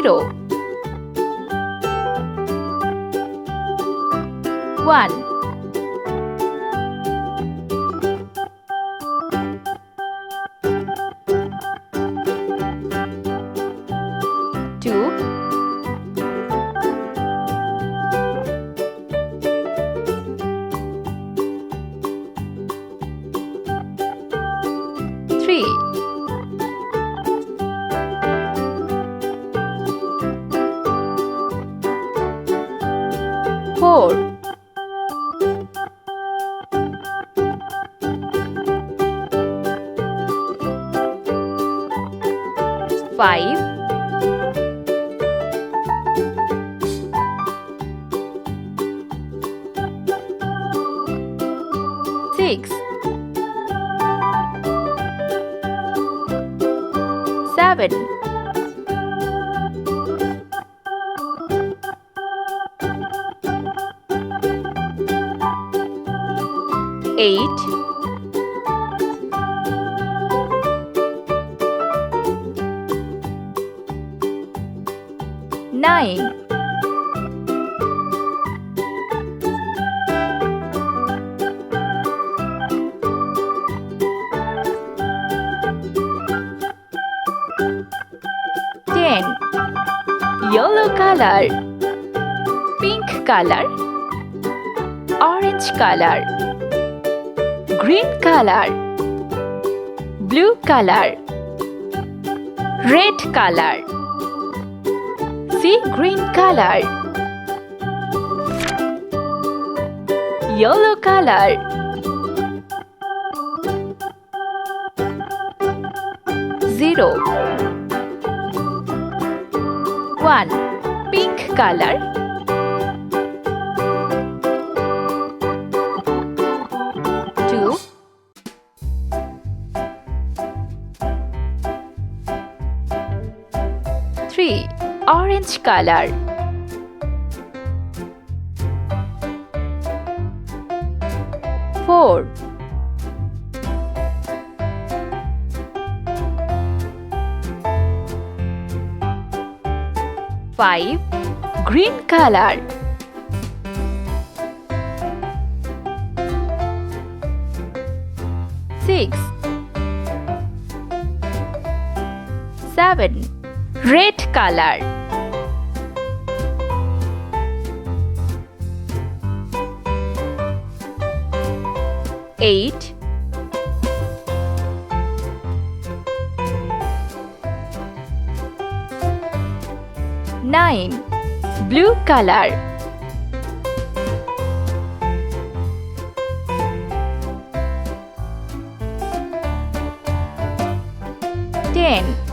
0 1 2 3 4 5 6 7 8 9 10 Yellow color, pink color, orange color, green color, blue color, red color. See green color, yellow color, zero, 1 pink color, 2 3 orange color, 4 5 green color, 6 7 red color, 8 9 blue color, 10